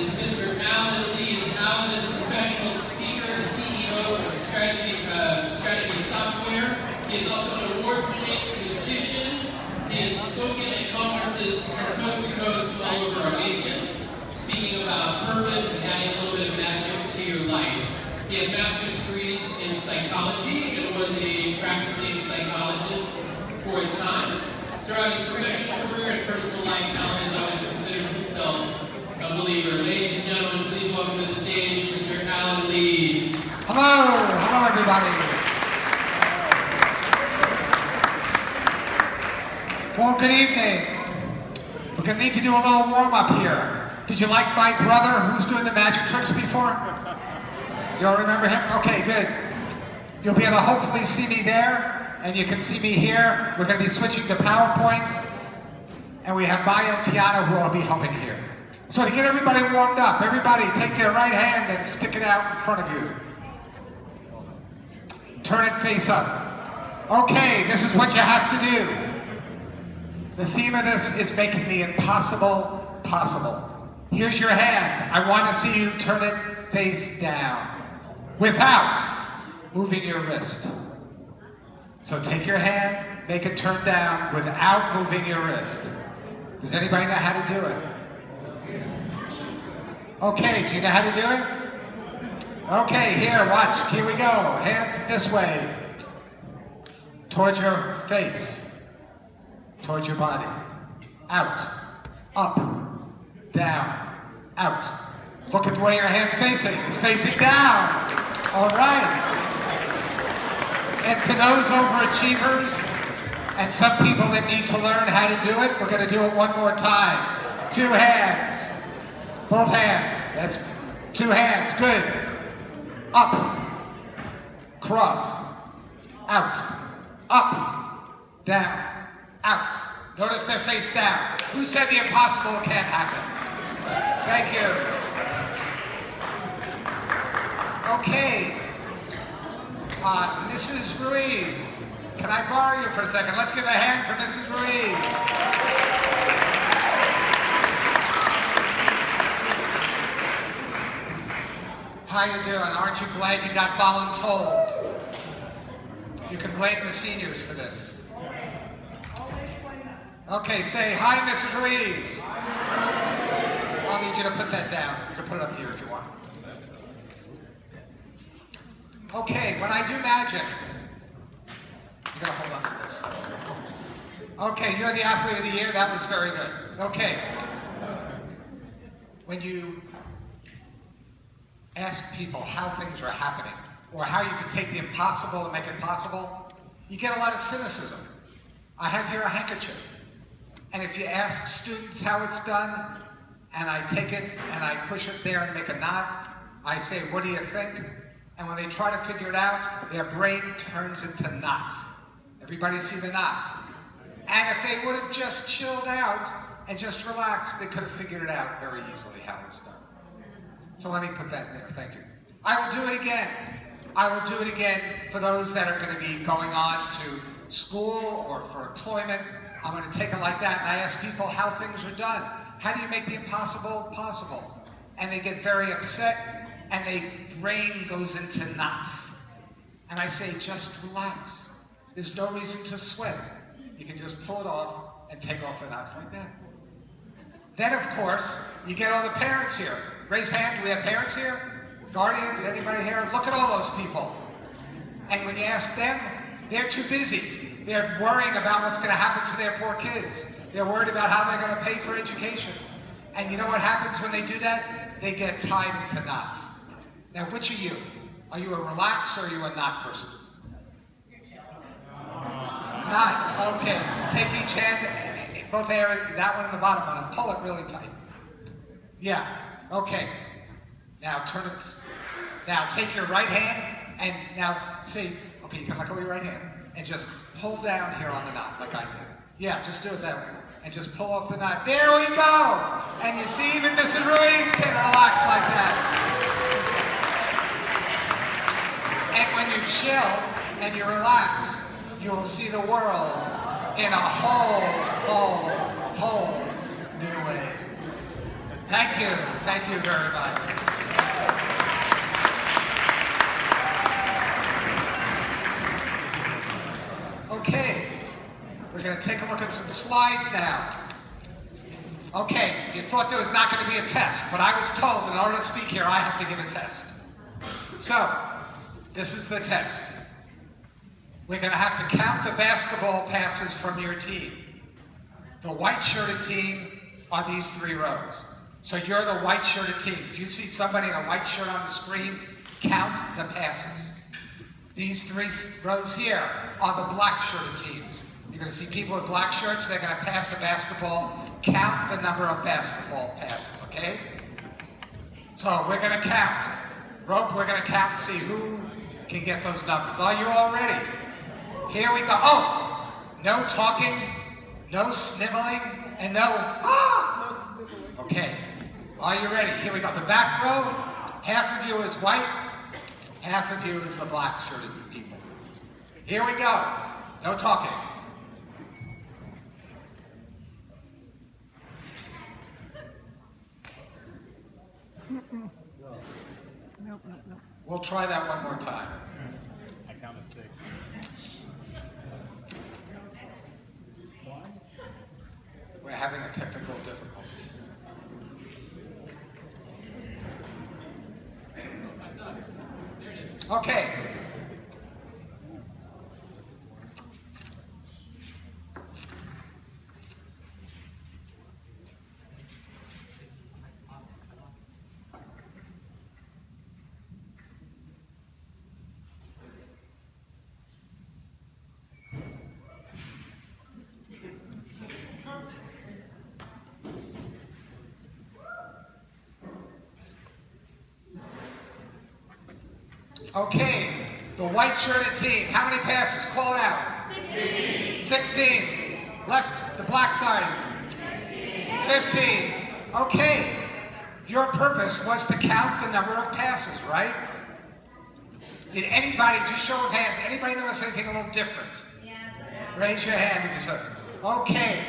is Mr. Alan Leeds. Alan is a professional speaker, CEO of Strategy Software. He is also an award-winning magician. He has spoken at conferences from coast to coast all over our nation, speaking about purpose and adding a little bit of magic to your life. He has master's degrees in psychology and was a practicing psychologist for a time. Throughout his professional career and personal life, Alan has always considered himself a believer. Ladies and gentlemen, please welcome to the stage Mr. Alan Leeds. Hello everybody. Well, good evening. We're going to need to do a little warm-up here. Did you like my brother who's doing the magic tricks before? You all remember him? Okay, good. You'll be able to hopefully see me there, and you can see me here. We're going to be switching to PowerPoints, and we have Maya and Tiana who will be helping here. So to get everybody warmed up, everybody take their right hand and stick it out in front of you. Turn it face up. Okay, this is what you have to do. The theme of this is making the impossible possible. Here's your hand. I want to see you turn it face down without moving your wrist. So take your hand, make it turn down without moving your wrist. Does anybody know how to do it? Okay, do you know how to do it? Okay, here, watch. Here we go. Hands this way. Towards your face. Towards your body. Out. Up. Down. Out. Look at the way your hand's facing. It's facing down. All right. And for those overachievers and some people that need to learn how to do it, we're going to do it one more time. 2 hands. Both hands. That's 2 hands. Good. Up. Cross. Out. Up. Down. Out. Notice their face down. Who said the impossible can't happen? Thank you. Okay. Mrs. Ruiz. Can I borrow you for a second? Let's give a hand for Mrs. Ruiz. How you doing? Aren't you glad you got voluntold? You can blame the seniors for this. Okay, say hi, Mrs. Ruiz. I'll need you to put that down. You can put it up here if you want. Okay, when I do magic, you gotta hold on to this. Okay, you're the athlete of the year. That was very good. Okay. When you ask people how things are happening, or how you can take the impossible and make it possible, you get a lot of cynicism. I have here a handkerchief. And if you ask students how it's done, and I take it and I push it there and make a knot, I say, what do you think? And when they try to figure it out, their brain turns into knots. Everybody see the knot? And if they would have just chilled out and just relaxed, they could have figured it out very easily how it's done. So let me put that in there, thank you. I will do it again. I will do it again for those that are going to be going on to school or for employment. I'm going to take it like that, and I ask people how things are done. How do you make the impossible possible? And they get very upset, and their brain goes into knots. And I say, just relax. There's no reason to sweat. You can just pull it off and take off the knots like that. Then, of course, you get all the parents here. Raise hand, do we have parents here? Guardians, anybody here? Look at all those people. And when you ask them, they're too busy. They're worrying about what's going to happen to their poor kids. They're worried about how they're going to pay for education. And you know what happens when they do that? They get tied into knots. Now, which are you? Are you a relaxed or are you a knot person? Knots, okay. Take each hand, both areas, that one and the bottom one, and pull it really tight. Yeah, okay. Now turn it, now take your right hand, and now see, okay, you can let go of your right hand, and just pull down here on the knot, like I did. Yeah, just do it that way. And just pull off the knot. There we go! And you see, even Mrs. Ruiz can relax like that. And when you chill and you relax, you will see the world in a whole new way. Thank you. Thank you very much. Okay, we're going to take a look at some slides now. Okay, you thought there was not going to be a test, but I was told in order to speak here, I have to give a test. So, this is the test. We're going to have to count the basketball passes from your team. The white-shirted team are these 3 rows. So you're the white-shirted team. If you see somebody in a white shirt on the screen, count the passes. These 3 rows here are the black-shirted teams. You're going to see people with black shirts, they're going to pass a basketball. Count the number of basketball passes, okay? So we're going to count. Rope, we're going to count and see who can get those numbers. Are you all ready? Here we go. Oh, no talking, no sniveling, and no, ah! Okay, are you ready? Here we go. The back row, half of you is white, half of you is the black-shirted people. Here we go. No talking. We'll try that one more time. I counted 6. We're having a technical difficulty. Okay. Okay, the white-shirted team, how many passes? Call it out. 16. 16. Left, the black side. 15. Okay, your purpose was to count the number of passes, right? Did anybody, just show of hands, anybody notice anything a little different? Yeah. Raise your hand if you said. Okay,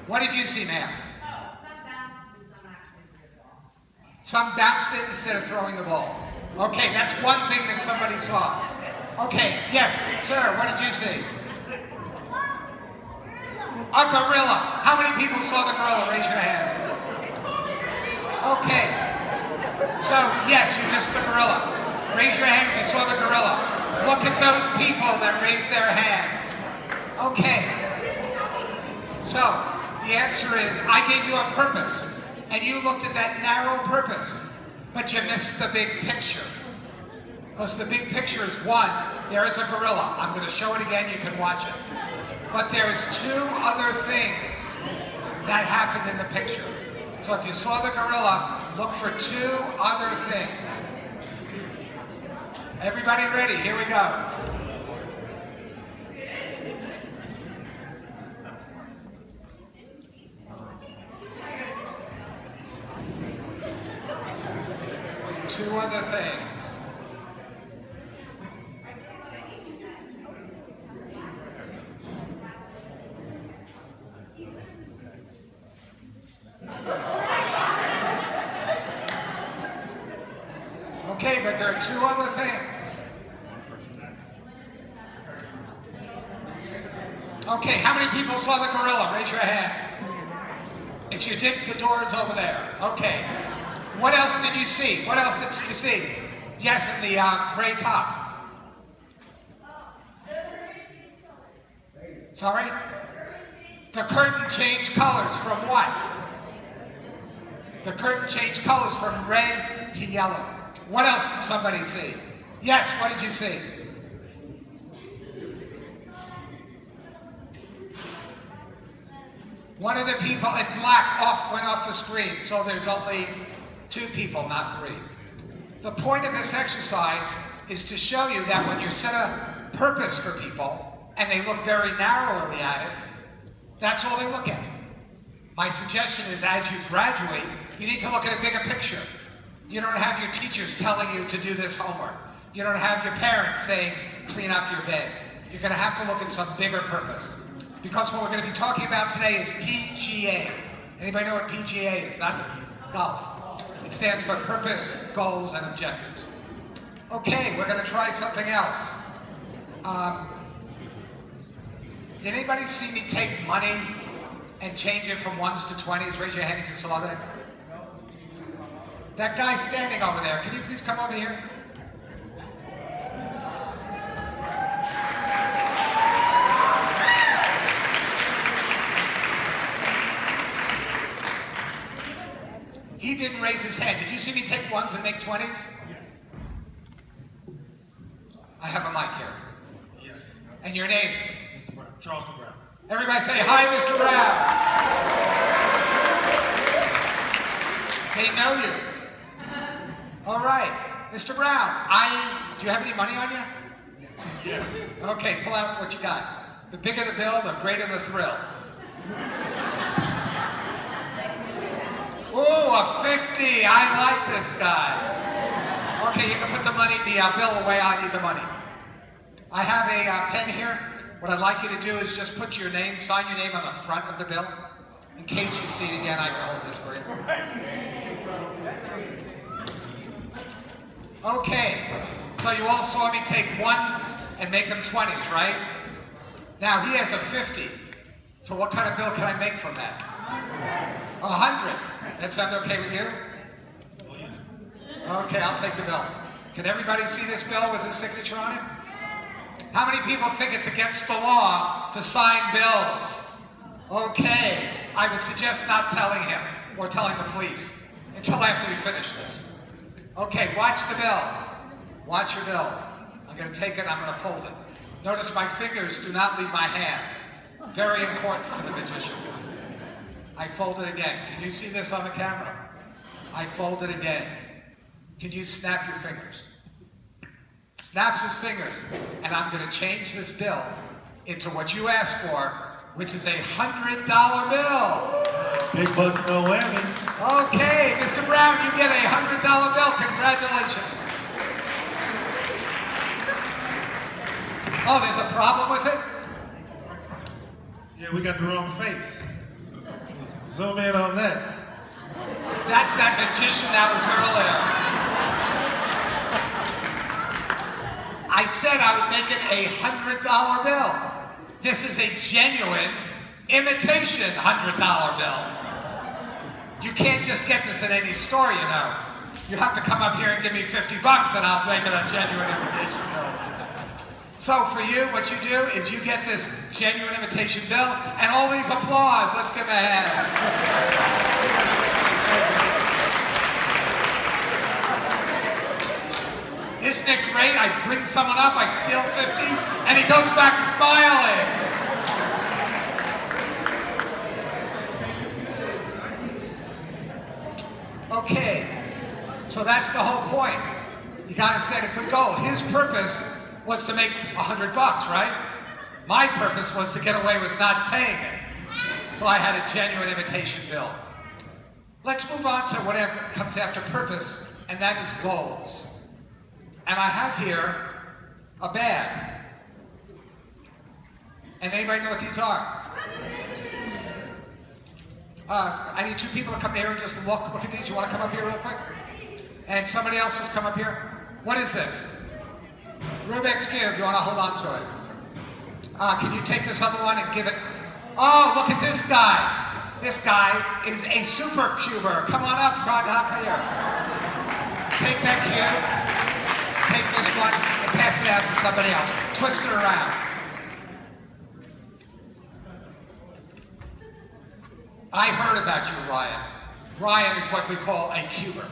what did you see, ma'am? Oh, some bounced and some actually threw the ball. Some bounced it instead of throwing the ball. Okay, that's one thing that somebody saw. Okay, yes, sir, what did you see? A gorilla. How many people saw the gorilla? Raise your hand. Okay, so yes, you missed the gorilla. Raise your hand if you saw the gorilla. Look at those people that raised their hands. Okay, so the answer is I gave you a purpose, and you looked at that narrow purpose. But you missed the big picture. Because the big picture is one, there is a gorilla. I'm going to show it again, you can watch it. But there's 2 other things that happened in the picture. So if you saw the gorilla, look for 2 other things. Everybody ready? Here we go. Two other things. Okay, but there are 2 other things. Okay, how many people saw the gorilla? Raise your hand. If you did, the door is over there. Okay. What else did you see? What else did you see? Yes, in the gray top. Sorry? The curtain changed colors from what? The curtain changed colors from red to yellow. What else did somebody see? Yes, what did you see? One of the people in black went off the screen, so there's only 2 people, not 3. The point of this exercise is to show you that when you set a purpose for people, and they look very narrowly at it, that's all they look at. My suggestion is as you graduate, you need to look at a bigger picture. You don't have your teachers telling you to do this homework. You don't have your parents saying, clean up your bed. You're going to have to look at some bigger purpose. Because what we're going to be talking about today is PGA. Anybody know what PGA is? Not the Golf. It stands for purpose, goals, and objectives. Okay, we're gonna try something else. Did anybody see me take money and change it from 1s to 20s? Raise your hand if you saw that. That guy standing over there, can you please come over here? He didn't raise his hand. Did you see me take 1s and make 20s? I have a mic here. Yes. And your name? Mr. Brown. Charleston Brown. Everybody say, hi, Mr. Brown. They know you. All right. Mr. Brown, do you have any money on you? Yes. Okay, pull out what you got. The bigger the bill, the greater the thrill. Ooh, a 50. I like this guy. Okay, you can put the bill away. I need the money. I have a pen here. What I'd like you to do is just put your name, sign your name on the front of the bill. In case you see it again, I can hold this for you. Okay, so you all saw me take 1s and make them 20s, right? Now he has a 50. So what kind of bill can I make from that? 100. That sound okay with you? Oh, yeah. Okay, I'll take the bill. Can everybody see this bill with his signature on it? How many people think it's against the law to sign bills? Okay, I would suggest not telling him or telling the police until after we finish this. Okay, watch the bill. Watch your bill. I'm going to take it, I'm going to fold it. Notice my fingers do not leave my hands. Very important for the magician. I fold it again. Can you see this on the camera? I fold it again. Can you snap your fingers? Snaps his fingers, and I'm going to change this bill into what you asked for, which is a $100 bill. Big bucks, no whammies. Okay, Mr. Brown, you get a $100 bill. Congratulations. Oh, there's a problem with it? Yeah, we got the wrong face. Zoom in on that. That's that magician that was earlier. I said I would make it a $100 bill. This is a genuine imitation $100 bill. You can't just get this in any store, you know. You have to come up here and give me 50 bucks and I'll make it a genuine imitation bill. So for you, what you do is you get this genuine imitation bill and all these applause. Let's give them a hand. Isn't it great? I bring someone up, I steal 50, and he goes back smiling. Okay, so that's the whole point. You gotta set a good goal. His purpose was to make 100 bucks, right? My purpose was to get away with not paying it. So I had a genuine imitation bill. Let's move on to whatever comes after purpose, and that is goals. And I have here a bag. And anybody know what these are? I need 2 people to come here and just look at these. You want to come up here real quick? And somebody else just come up here. What is this? Rubik's Cube. You want to hold on to it? Can you take this other one and give it? Oh, look at this guy. This guy is a super cuber. Come on up, front up here. Take that cube. Take this one and pass it out to somebody else. Twist it around. I heard about you, Ryan. Ryan is what we call a cuber.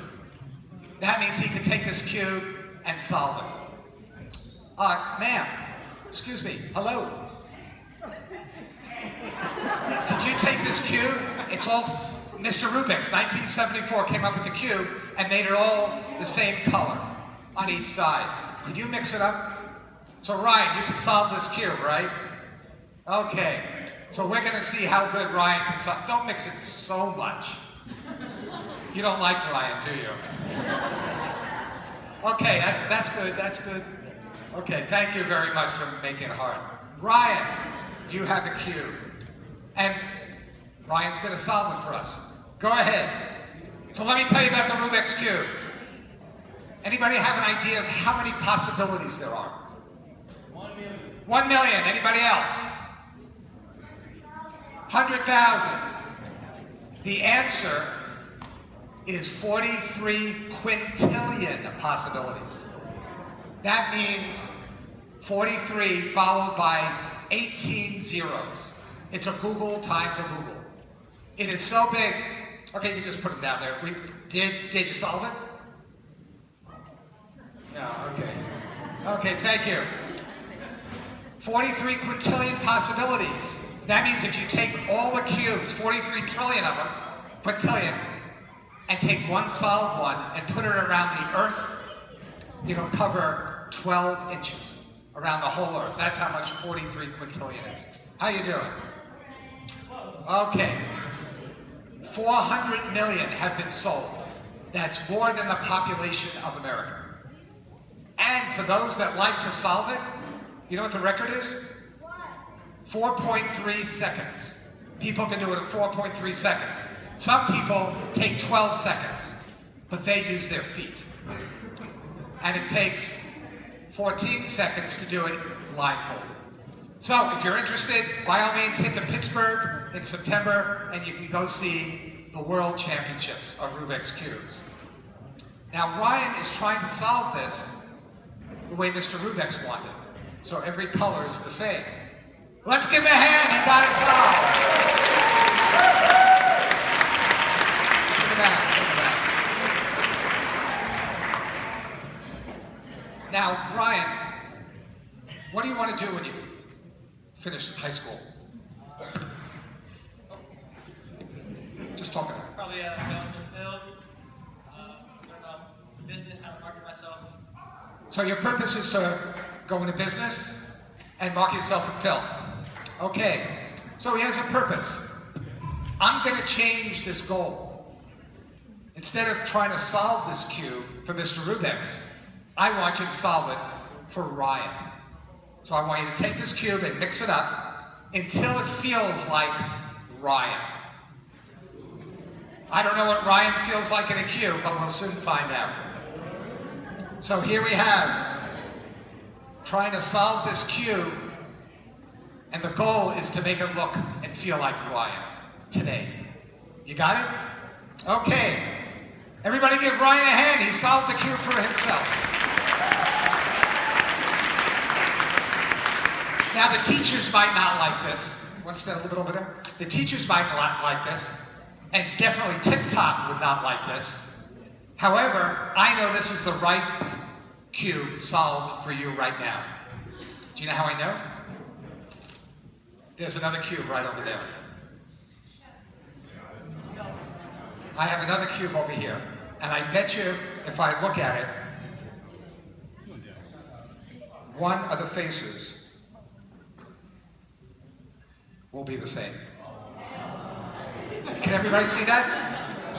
That means he can take this cube and solve it. Ma'am, excuse me, hello. Could you take this cube? It's all, Mr. Rubik's, 1974, came up with the cube and made it all the same color on each side. Could you mix it up? So Ryan, you can solve this cube, right? Okay, so we're gonna see how good Ryan can solve. Don't mix it so much. You don't like Ryan, do you? Okay, that's good, that's good. Okay, thank you very much for making it hard. Ryan, you have a cube. And Ryan's gonna solve it for us. Go ahead. So let me tell you about the Rubik's Cube. Anybody have an idea of how many possibilities there are? 1 million. 1 million. Anybody else? 100,000. The answer is 43 quintillion possibilities. That means 43 followed by 18 zeros. It's a Google times a Google. It is so big. Okay, you just put it down there. Did you solve it? No, okay. Okay, thank you. 43 quintillion possibilities. That means if you take all the cubes, 43 trillion of them, quintillion, and take one solved one and put it around the Earth, it'll cover 12 inches around the whole Earth. That's how much 43 quintillion is. How you doing? Okay. 400 million have been sold. That's more than the population of America. And for those that like to solve it, you know what the record is? 4.3 seconds. People can do it in 4.3 seconds. Some people take 12 seconds, but they use their feet. And it takes 14 seconds to do it blindfolded. So if you're interested, by all means hit to Pittsburgh in September and you can go see the World Championships of Rubik's Cubes. Now Ryan is trying to solve this the way Mr. Rubik's wanted. So every color is the same. Let's give him a hand, he got it solved. Look at that, look at that. Now, Ryan, what do you want to do when you finish high school? Just talk about it. Probably go into film, learn about business, how to market myself. So your purpose is to go into business and market yourself in film. Okay, so he has a purpose. I'm going to change this goal. Instead of trying to solve this cube for Mr. Rubik's, I want you to solve it for Ryan. So I want you to take this cube and mix it up until it feels like Ryan. I don't know what Ryan feels like in a cube, but we'll soon find out. So here we have trying to solve this cube, and the goal is to make it look and feel like Ryan today. You got it? Okay. Everybody give Ryan a hand. He solved the cube for himself. Now the teachers might not like this. Want to stand a little bit over there? The teachers might not like this, and definitely TikTok would not like this. However, I know this is the right cube solved for you right now. Do you know how I know? There's another cube right over there. I have another cube over here, and I bet you if I look at it, one of the faces will be the same. Can everybody see that?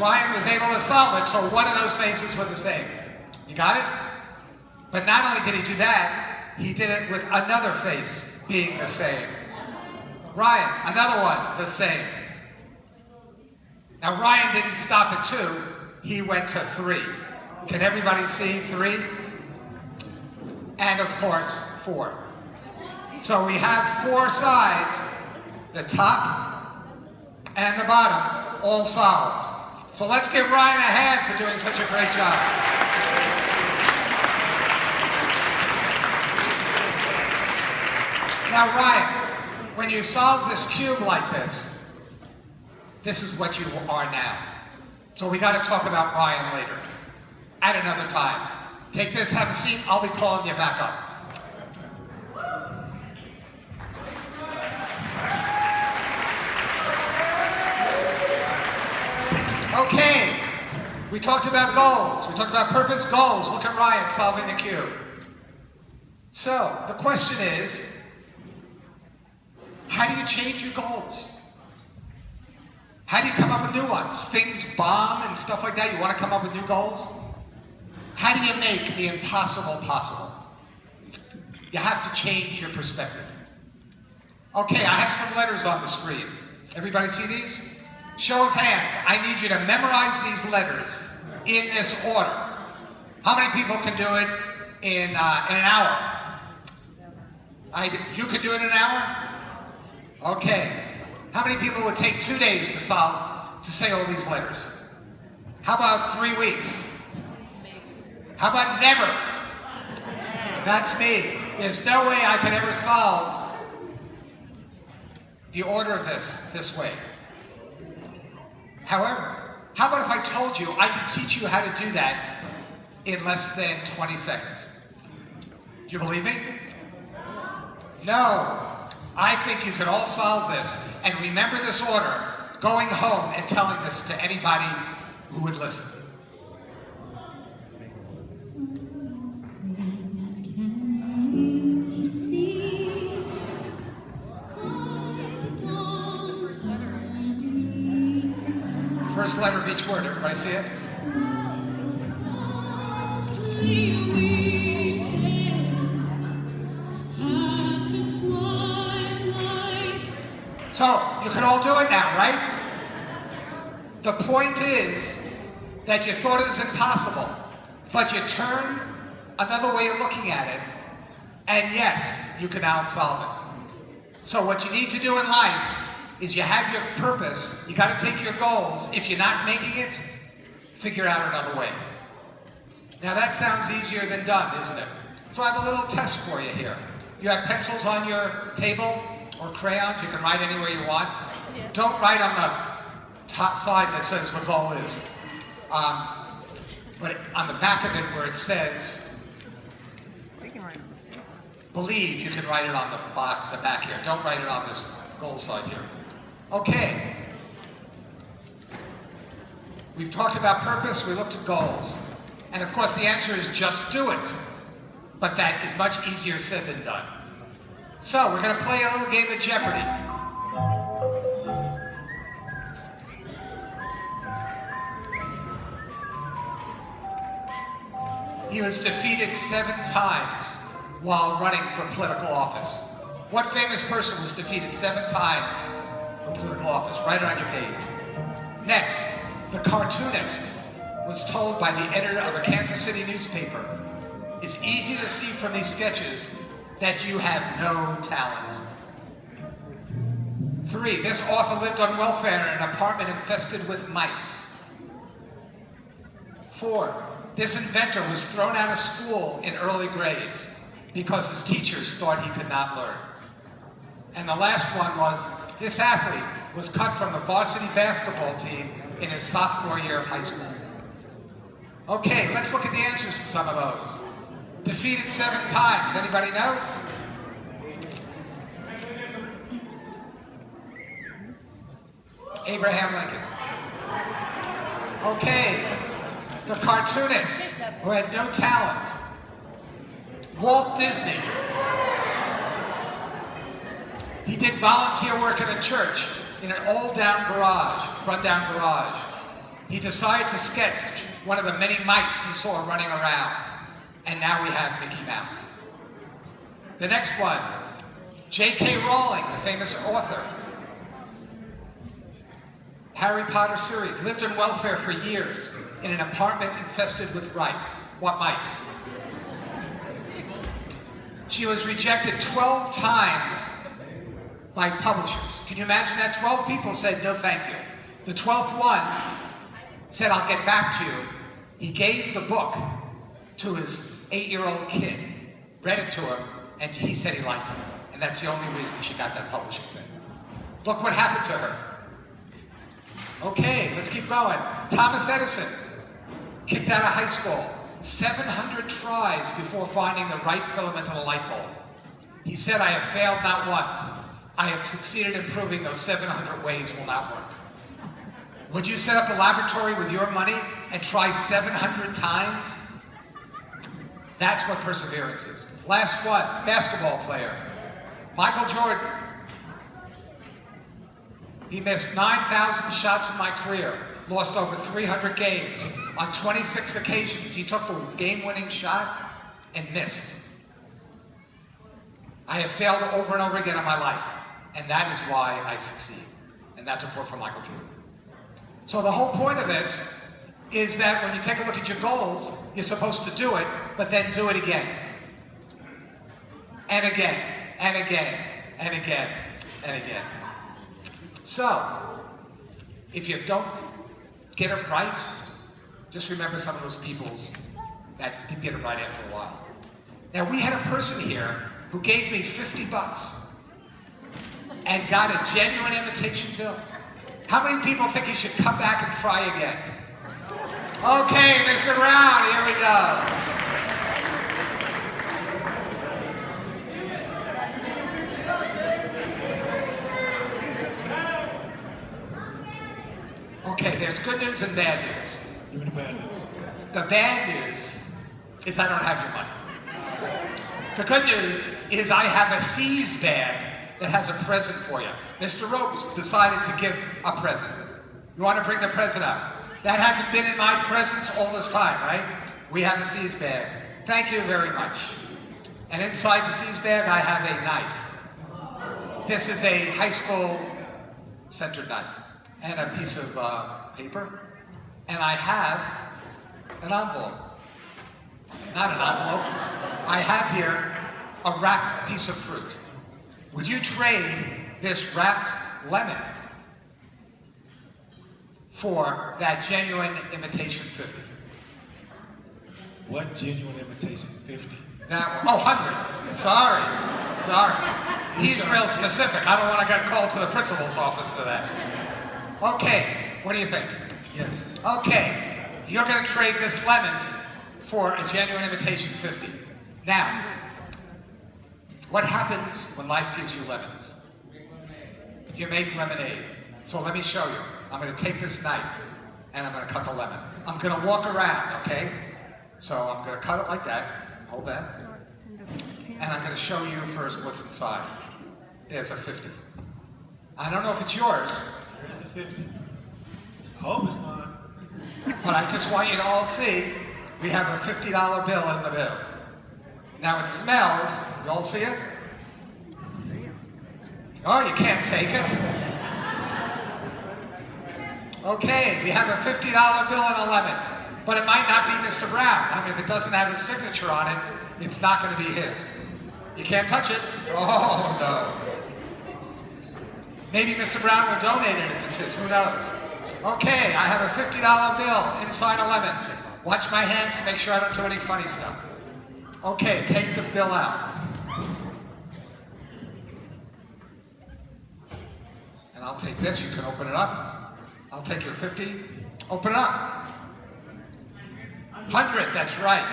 Ryan was able to solve it, so one of those faces were the same. You got it? But not only did he do that, he did it with another face being the same. Ryan, another one, the same. Now Ryan didn't stop at 2, he went to 3. Can everybody see 3? And of course, 4. So we have 4 sides, the top and the bottom, all solved. So let's give Ryan a hand for doing such a great job. Now Ryan, when you solve this cube like this is what you are now. So we got to talk about Ryan later, at another time. Take this, have a seat, I'll be calling you back up. Okay, we talked about goals, we talked about purpose, goals. Look at Ryan solving the cube. So, the question is, how do you change your goals? How do you come up with new ones? Things bomb and stuff like that, you want to come up with new goals? How do you make the impossible possible? You have to change your perspective. Okay, I have some letters on the screen. Everybody see these? Show of hands, I need you to memorize these letters in this order. How many people can do it in an hour? You could do it in an hour? Okay. How many people would take 2 days to say all these letters? How about 3 weeks? How about never? That's me. There's no way I could ever solve the order of this way. However, how about if I told you I could teach you how to do that in less than 20 seconds? Do you believe me? No. I think you could all solve this and remember this order going home and telling this to anybody who would listen. You see by the dawn's early First letter of each word, everybody see it? at the twilight. So, you can all do it now, right? The point is that you thought it was impossible, but you turn another way of looking at it, and yes, you can now solve it. So what you need to do in life is you have your purpose, you got to take your goals. If you're not making it, figure out another way. Now that sounds easier than done, isn't it? So I have a little test for you here. You have pencils on your table or crayons, you can write anywhere you want. Don't write on the top side that says the goal is. But on the back of it where it says believe, you can write it on the back here. Don't write it on this goal side here. Okay. We've talked about purpose, we looked at goals. And of course the answer is just do it. But that is much easier said than done. So we're going to play a little game of Jeopardy. He was defeated 7 times while running for political office. What famous person was defeated 7 times for political office? Write it on your page. Next, the cartoonist was told by the editor of a Kansas City newspaper, "It's easy to see from these sketches that you have no talent." 3, this author lived on welfare in an apartment infested with mice. 4, this inventor was thrown out of school in early grades because his teachers thought he could not learn. And the last one was, this athlete was cut from the varsity basketball team in his sophomore year of high school. Okay, let's look at the answers to some of those. Defeated 7 times, anybody know? Abraham Lincoln. Okay, the cartoonist who had no talent. Walt Disney. He did volunteer work in a church in an rundown garage. He decided to sketch one of the many mice he saw running around. And now we have Mickey Mouse. The next one, J.K. Rowling, the famous author. Harry Potter series, lived on welfare for years in an apartment infested with mice. What mice? She was rejected 12 times by publishers. Can you imagine that? 12 people said no thank you. The 12th one said, I'll get back to you. He gave the book to his 8-year-old kid, read it to him, and he said he liked it. And that's the only reason she got that publishing thing. Look what happened to her. Okay, let's keep going. Thomas Edison, kicked out of high school. 700 tries before finding the right filament in a light bulb. He said, I have failed not once. I have succeeded in proving those 700 ways will not work. Would you set up a laboratory with your money and try 700 times? That's what perseverance is. Last one, basketball player. Michael Jordan. He missed 9,000 shots in my career, lost over 300 games. On 26 occasions, he took the game-winning shot and missed. I have failed over and over again in my life, and that is why I succeed. And that's a quote from Michael Jordan. So the whole point of this is that when you take a look at your goals, you're supposed to do it, but then do it again. And again, and again, and again, and again. So, if you don't get it right, just remember some of those peoples that didn't get it right after a while. Now, we had a person here who gave me $50 and got a genuine imitation bill. How many people think he should come back and try again? Okay, Mr. Brown, here we go. Okay, there's good news and bad news. Give me the bad news. The bad news is I don't have your money. The good news is I have a C's bag that has a present for you. Mr. Ropes decided to give a present. You want to bring the present up? That hasn't been in my presence all this time, right? We have a C's bag. Thank you very much. And inside the C's bag, I have a knife. This is a high school centered knife and a piece of paper. And I have an envelope. Not an envelope. I have here a wrapped piece of fruit. Would you trade this wrapped lemon for that genuine imitation 50? What genuine imitation? 50. That one. Oh, 100. Sorry. He's real specific. I don't want to get called to the principal's office for that. Okay, what do you think? Yes. Okay, you're going to trade this lemon for a genuine imitation 50. Now, what happens when life gives you lemons? You make lemonade. So let me show you. I'm going to take this knife and I'm going to cut the lemon. I'm going to walk around, okay? So I'm going to cut it like that. Hold that. And I'm going to show you first what's inside. There's a 50. I don't know if it's yours, There is a 50. I hope it's mine. but I just want you to all see we have a $50 bill in the bill. Now it smells. You all see it? Oh, you can't take it. Okay, we have a $50 bill and a lemon, but it might not be Mr. Brown. I mean, if it doesn't have his signature on it, it's not going to be his. You can't touch it. Oh, no. Maybe Mr. Brown will donate it if it's his. Who knows? Okay, I have a $50 bill inside a lemon. Watch my hands to make sure I don't do any funny stuff. Okay, take the bill out. And I'll take this. You can open it up. I'll take your 50. Open it up. 100, that's right.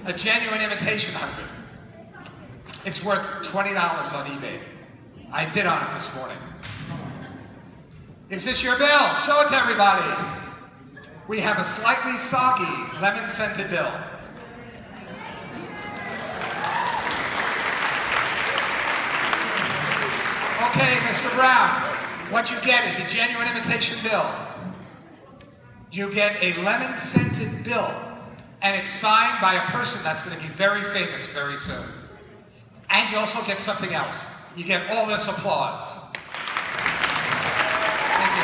A genuine imitation 100. It's worth $20 on eBay. I bid on it this morning. Is this your bill? Show it to everybody. We have a slightly soggy lemon-scented bill. Okay, Mr. Brown, what you get is a genuine imitation bill. You get a lemon-scented bill, and it's signed by a person that's going to be very famous very soon. And you also get something else. You get all this applause. Thank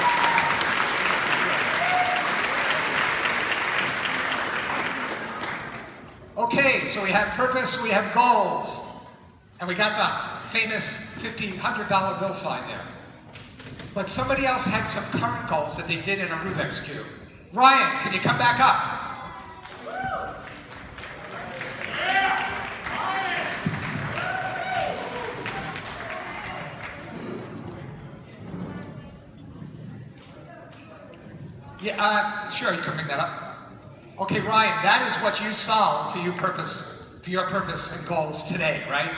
you. Okay, so we have purpose, we have goals, and we got the famous $100 bill sign there. But somebody else had some current goals that they did in a Rubik's Cube. Ryan, can you come back up? Yeah, sure, you can bring that up. Okay, Ryan, that is what you solved for your purpose and goals today, right?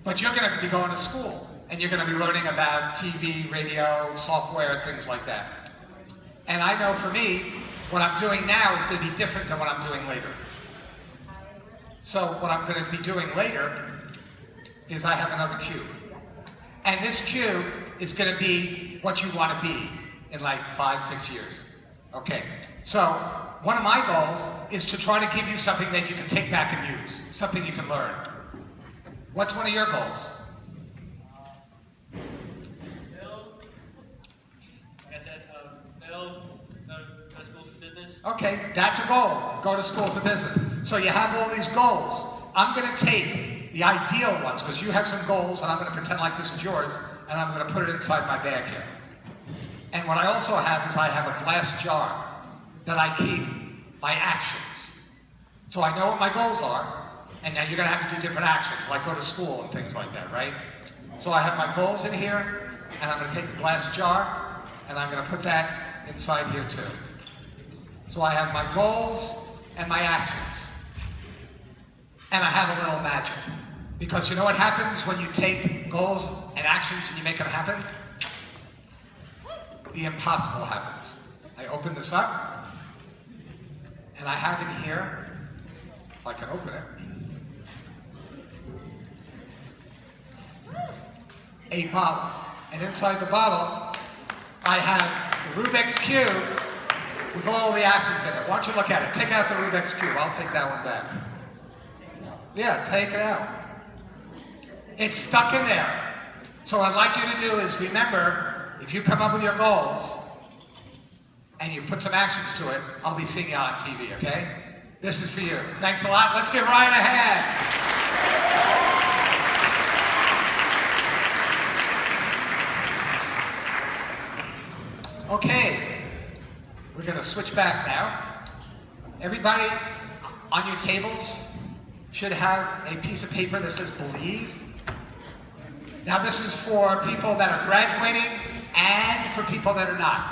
But you're going to be going to school, and you're going to be learning about TV, radio, software, things like that. And I know for me, what I'm doing now is going to be different than what I'm doing later. So what I'm going to be doing later is I have another cube. And this cube is going to be what you want to be in like 5-6 years. Okay, so one of my goals is to try to give you something that you can take back and use, something you can learn. What's one of your goals? Build, like I said, build Okay, that's a goal. Go to school for business. So you have all these goals. I'm going to take the ideal ones, because you have some goals, and I'm going to pretend like this is yours, and I'm going to put it inside my bag here. And what I also have is I have a glass jar that I keep my actions. So I know what my goals are, and now you're going to have to do different actions, like go to school and things like that, right? So I have my goals in here, and I'm going to take the glass jar, and I'm going to put that inside here too. So I have my goals and my actions. And I have a little magic. Because you know what happens when you take goals and actions and you make them happen? The impossible happens. I open this up, and I have in here, if I can open it, a bottle. And inside the bottle, I have the Rubik's Cube with all the actions in it. Why don't you look at it? Take out the Rubik's Cube. I'll take that one back. Yeah, take it out. It's stuck in there. So what I'd like you to do is remember, if you come up with your goals and you put some actions to it, I'll be seeing you on TV, okay? This is for you. Thanks a lot. Let's give Ryan a hand. Okay, we're going to switch back now. Everybody on your tables should have a piece of paper that says believe. Now this is for people that are graduating and for people that are not.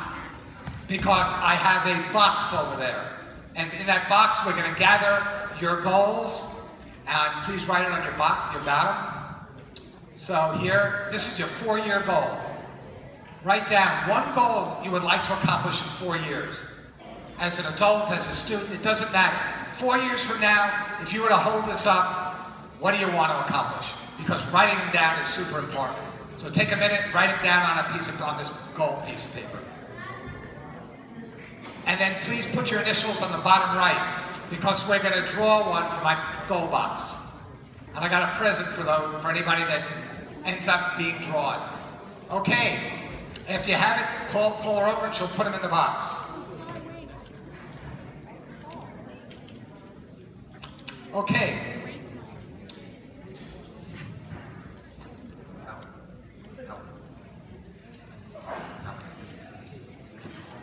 Because I have a box over there. And in that box we're going to gather your goals. And please write it on your bottom. So here, this is your 4-year goal. Write down one goal you would like to accomplish in 4 years. As an adult, as a student, it doesn't matter. 4 years from now, if you were to hold this up, what do you want to accomplish? Because writing them down is super important. So take a minute, write it down on this gold piece of paper. And then please put your initials on the bottom right, because we're going to draw one for my goal box. And I got a present for anybody that ends up being drawn. Okay, after you have it, call her over and she'll put them in the box. Okay.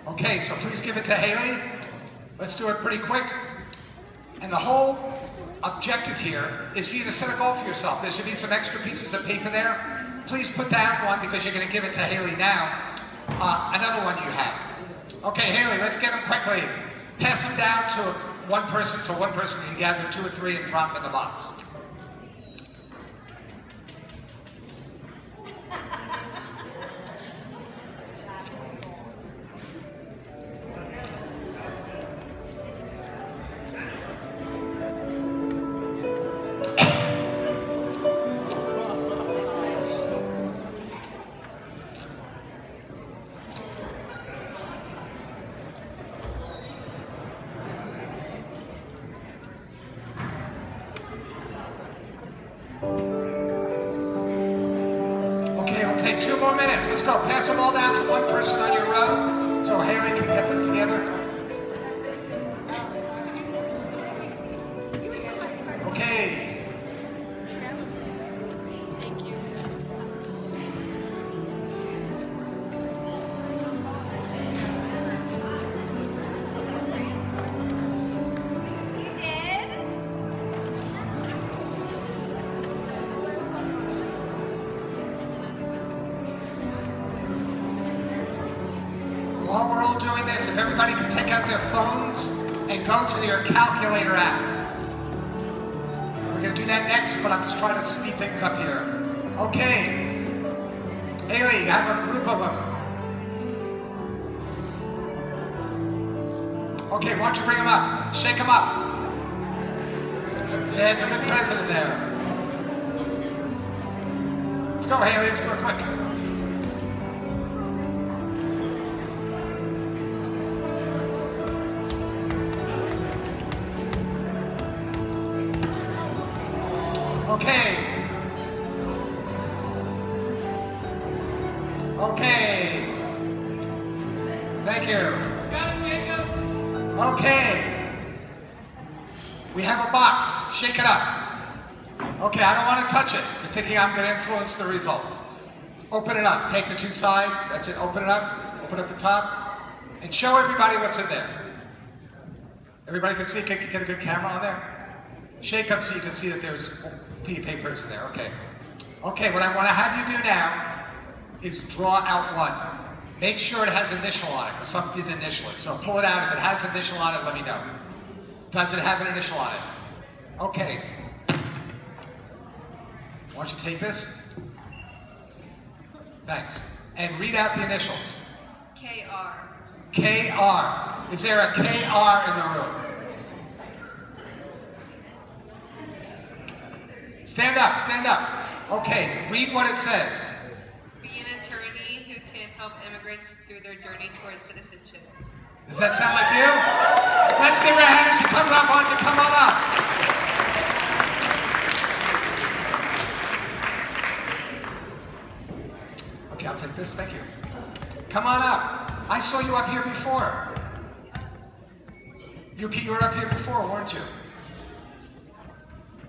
Okay, so please give it to Haley. Let's do it pretty quick. And the whole objective here is for you to set a goal for yourself. There should be some extra pieces of paper there. Please put that one, because you're going to give it to Haley now. Another one you have. Okay, Haley, let's get them quickly. Pass them down to one person, so one person can gather 2 or 3 and drop them in the box. Take 2 more minutes. Let's go. Pass them all down to one person on your row so Haley can get them together. Okay. Thank you. You did? While we're all doing this, if everybody can take out their phones and go to your calculator app. We're going to do that next, but I'm just trying to speed things up here. Okay. Haley, I have a group of them. Okay, why don't you bring them up? Shake them up. There's a good president there. Let's go, Haley. Let's do it quick. Okay. Okay. Thank you. Got it, Jacob? Okay. We have a box. Shake it up. Okay, I don't want to touch it. You're thinking I'm going to influence the results. Open it up. Take the two sides. That's it. Open it up. Open up the top. And show everybody what's in there. Everybody can see. Can you get a good camera on there? Shake up so you can see that there's papers in there. Okay. Okay, what I want to have you do now is draw out one. Make sure it has initial on it, because some didn't initial it. So pull it out. If it has initial on it, let me know. Does it have an initial on it? Okay. Why don't you take this? Thanks. And read out the initials. KR. KR. Is there a KR in the room? Stand up, stand up. Okay, read what it says. Be an attorney who can help immigrants through their journey towards citizenship. Does that sound like you? Let's give her a hand as she comes up. Why don't you come on up? Okay, I'll take this. Thank you. Come on up. I saw you up here before. You were up here before, weren't you?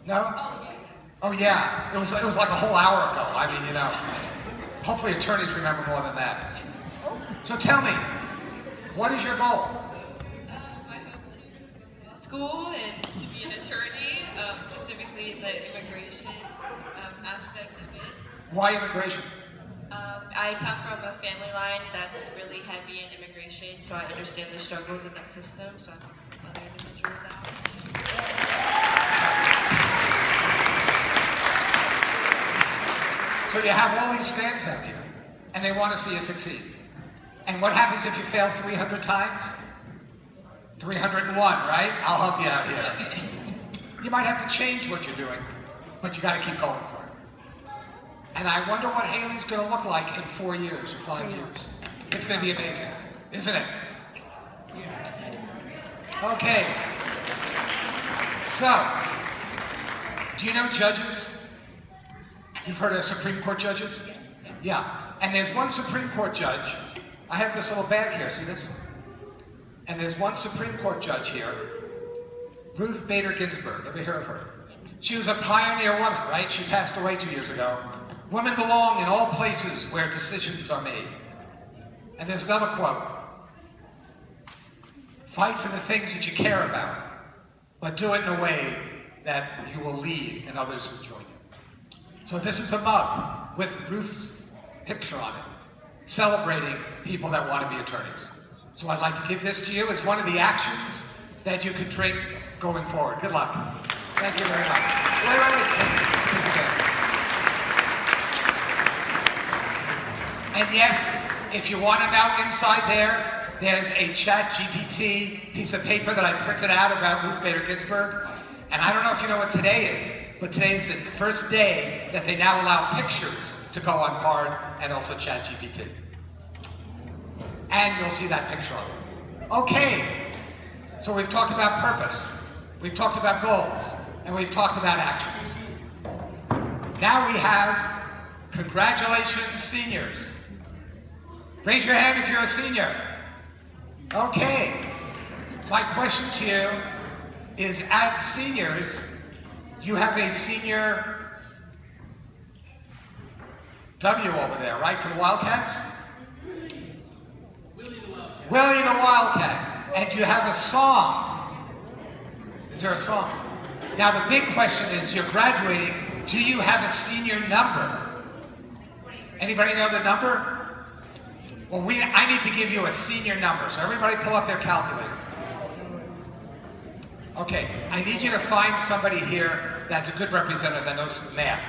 No? Oh yeah. It was like a whole hour ago. I mean, you know. Hopefully attorneys remember more than that. So tell me, what is your goal? I hope to go to school and to be an attorney, specifically the immigration aspect of it. Why immigration? I come from a family line that's really heavy in immigration, so I understand the struggles of that system, so I help other individuals out. So you have all these fans out here, and they want to see you succeed. And what happens if you fail 300 times? 301, right? I'll help you out here. You might have to change what you're doing, but you got to keep going for it. And I wonder what Haley's going to look like in 4 years or 5 years. It's going to be amazing, isn't it? Okay. So, do you know judges? You've heard of Supreme Court judges? Yeah. And there's one Supreme Court judge. I have this little bag here, see this? And there's one Supreme Court judge here, Ruth Bader Ginsburg. Ever hear of her? She was a pioneer woman, right? She passed away 2 years ago. Women belong in all places where decisions are made. And there's another quote. Fight for the things that you care about, but do it in a way that you will lead and others will join you. So this is a mug with Ruth's picture on it, celebrating people that want to be attorneys. So I'd like to give this to you as one of the actions that you can drink going forward. Good luck. Thank you very much. Wait. Take it again. And yes, if you want to know inside there, there's a ChatGPT piece of paper that I printed out about Ruth Bader Ginsburg. And I don't know if you know what today is, but today is the first day that they now allow pictures to go on Bard and also ChatGPT. And you'll see that picture of it. Okay, so we've talked about purpose, we've talked about goals, and we've talked about actions. Now we have congratulations, seniors. Raise your hand if you're a senior. Okay, my question to you is, as seniors, you have a senior W over there, right, for the Wildcats? Willie the Wildcat. And you have a song. Is there a song? Now the big question is, you're graduating, do you have a senior number? Anybody know the number? Well, I need to give you a senior number, so everybody pull up their calculator. Okay, I need you to find somebody here that's a good representative that knows some math.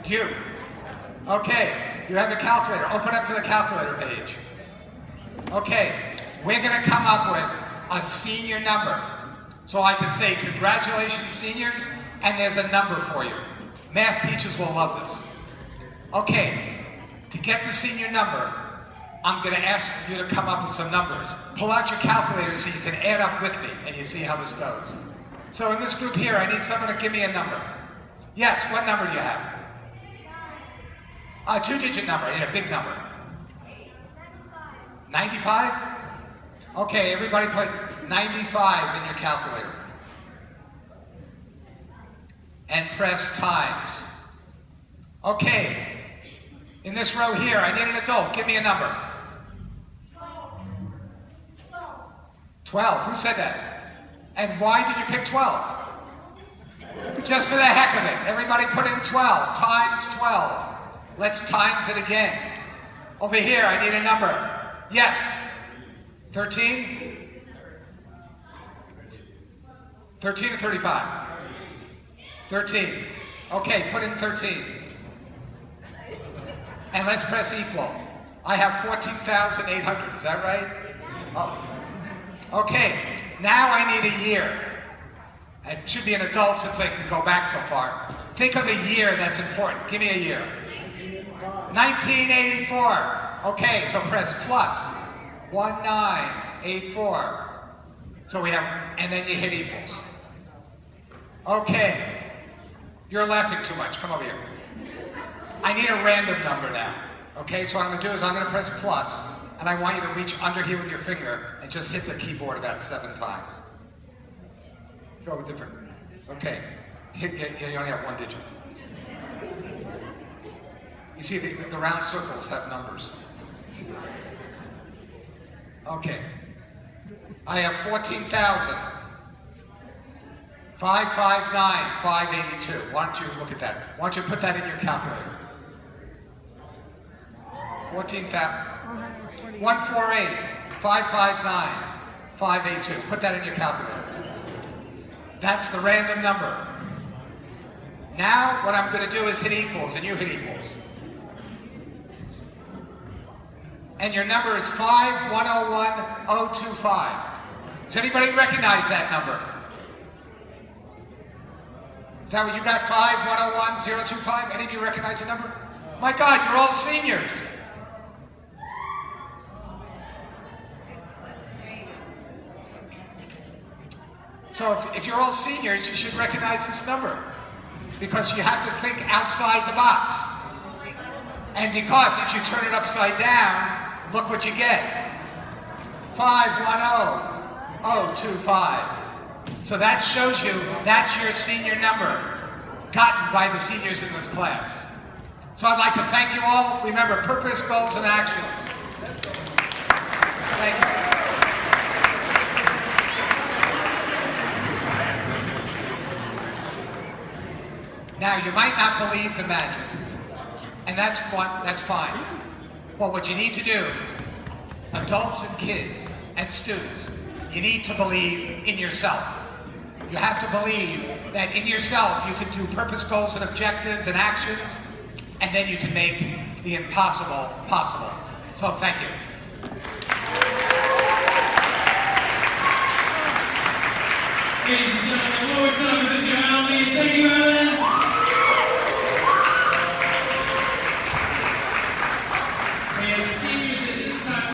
You. Okay, you have a calculator. Open up to the calculator page. Okay, we're gonna come up with a senior number. So I can say, congratulations, seniors, and there's a number for you. Math teachers will love this. Okay, to get the senior number, I'm gonna ask you to come up with some numbers. Pull out your calculator so you can add up with me, and you see how this goes. So in this group here, I need someone to give me a number. Yes, what number do you have? A two-digit number, I need a big number. 95? Okay, everybody put 95 in your calculator. And press times. Okay, in this row here, I need an adult. Give me a number. 12. Who said that? And why did you pick 12? Just for the heck of it. Everybody put in 12. Times 12. Let's times it again. Over here, I need a number. Yes. 13? 13 or 35? 13. Okay, put in 13. And let's press equal. I have 14,800. Is that right? Oh. Okay, now I need a year. It should be an adult since they can go back so far. Think of a year that's important. Give me a year. 1984. Okay, so press plus. 1984. So we have, and then you hit equals. Okay. You're laughing too much. Come over here. I need a random number now. Okay, so what I'm going to do is I'm going to press plus, and I want you to reach under here with your finger and just hit the keyboard about 7 times. Go different. Okay. You only have 1 digit. You see, the round circles have numbers. Okay. I have 14,000. 559,582. Why don't you look at that? Why don't you put that in your calculator? 14,000. 148,559,582. Put that in your calculator. That's the random number. Now, what I'm going to do is hit equals, and you hit equals. And your number is 5101025. Does anybody recognize that number? Is that what you got? 5101025? Any of you recognize the number? My God, you're all seniors. So if you're all seniors, you should recognize this number because you have to think outside the box. And because if you turn it upside down, look what you get. 510-025. So that shows you that's your senior number gotten by the seniors in this class. So I'd like to thank you all. Remember, purpose, goals, and actions. Thank you. Now, you might not believe the magic, and that's fine. But what you need to do, adults and kids and students, you need to believe in yourself. You have to believe that in yourself you can do purpose, goals, and objectives and actions, and then you can make the impossible possible. So thank you.